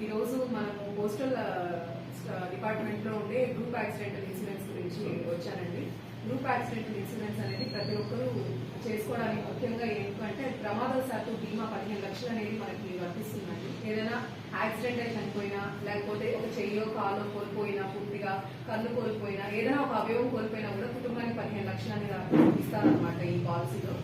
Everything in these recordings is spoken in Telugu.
ఈరోజు మనము పోస్టల్ డిపార్ట్మెంట్లో ఉండే గ్రూప్ యాక్సిడెంటల్ ఇన్సూరెన్స్ గురించి వచ్చానండి. గ్రూప్ యాక్సిడెంటల్ ఇన్సూరెన్స్ అనేది ప్రతి ఒక్కరూ చేసుకోవడానికి ముఖ్యంగా ఏంటంటే ప్రమాదవశాత్తు బీమా 15 లక్షలు అనేది మనకి వర్తిస్తుందండి. ఏదైనా యాక్సిడెంట్ అయి చనిపోయినా, లేకపోతే ఒక చెయ్యో కాలో కోల్పోయినా, పూర్తిగా కళ్ళు కోల్పోయినా, ఏదైనా ఒక అవయవం కోల్పోయినా కూడా కుటుంబానికి 15 లక్షలు అనేది ఇస్తారనమాట ఈ పాలసీలో.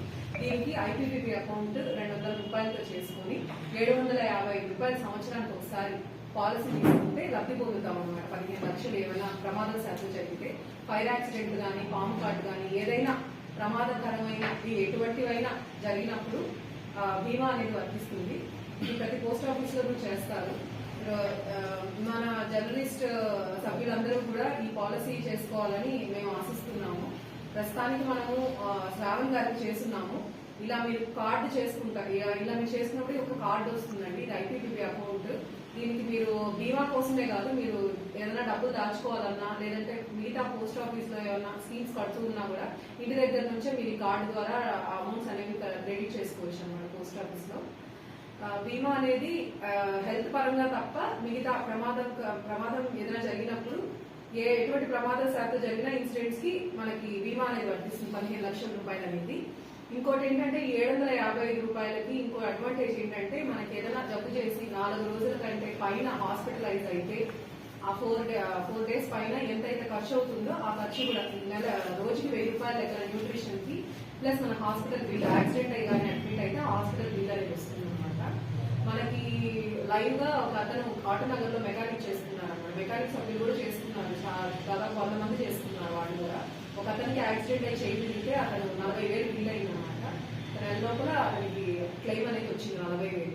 దీనికి ఐపీపీబీ అకౌంట్ 200 రూపాయలతో చేసుకుని 750 రూపాయల సంవత్సరానికి ఒకసారి పాలసీ తీసుకుంటే లబ్ధి పొందుతాం అనమాట. 15 లక్షలు ఏమైనా ప్రమాదవశాత్తు జరిగితే, ఫైర్ యాక్సిడెంట్ కానీ, పాము కార్డు కానీ, ఏదైనా ప్రమాదకరమైన ఎటువంటివైనా జరిగినప్పుడు బీమా అనేది వర్తిస్తుంది. ఇది ప్రతి పోస్ట్ ఆఫీస్ లో చేస్తారు. మన జర్నలిస్ట్ సభ్యులందరూ కూడా ఈ పాలసీ చేసుకోవాలని మేము ఆశిస్తున్నాము. ప్రస్తుతానికి మనము శ్రావణ్ గారికి చేస్తున్నాము. ఇలా మీరు కార్డు చేసుకుంటారు, ఇలా మీరు చేసుకున్నప్పుడు ఒక కార్డు వస్తుందండి. ఇది ఐపీపీబీ అకౌంట్. దీనికి మీరు బీమా కోసమే కాదు, మీరు ఏదైనా డబ్బులు దాచుకోవాలన్నా, లేదంటే మిగతా పోస్ట్ ఆఫీస్ లో ఏమైనా స్కీమ్స్ కడుతూ ఉన్నా కూడా ఇంటి దగ్గర నుంచే మీరు ఈ కార్డు ద్వారా అమౌంట్స్ అనేవి క్రెడిట్ చేసుకోవచ్చు అన్నమాట పోస్ట్ ఆఫీస్ లో. బీమా అనేది హెల్త్ పరంగా తప్ప మిగతా ప్రమాదం ఏదైనా జరిగినప్పుడు ఎటువంటి ప్రమాదశాత్తు జరిగిన ఇన్సిడెంట్స్ కి మనకి బీమా అనేది వర్తిస్తుంది 15 లక్షల రూపాయలు అనేది. ఇంకోటి ఏంటంటే 750 రూపాయలకి ఇంకో అడ్వాంటేజ్ ఏంటంటే మనకి ఏదైనా జబ్బు చేసి 4 రోజుల కంటే పైన హాస్పిటలైజ్ అయితే ఆ 4 డేస్ పైన ఎంతైతే ఖర్చు అవుతుందో ఆ ఖర్చు కూడా రోజుకి 1000 రూపాయల దగ్గర న్యూట్రిషన్ కి ప్లస్ మన హాస్పిటల్ బిల్, యాక్సిడెంట్ అయ్యి కానీ అడ్మిట్ అయితే హాస్పిటల్ బిల్ అనేది వస్తుంది అనమాట. మనకి లైవ్ గా ఒక అతను ఆటోనగర్ లో మెకానిక్ చేస్తున్నారు అన్నమాట. మెకానిక్ సభ్యులు కూడా చేస్తున్నారు, దాదాపు 100 మంది చేస్తున్నారు వాళ్ళు కూడా. ఒక అతనికి యాక్సిడెంట్ అయి చేయించితే అతను 40,000 బిల్ అయింది అనమాట. నెల లోపల అతనికి క్లెయిమ్ అనేది వచ్చింది 40,000.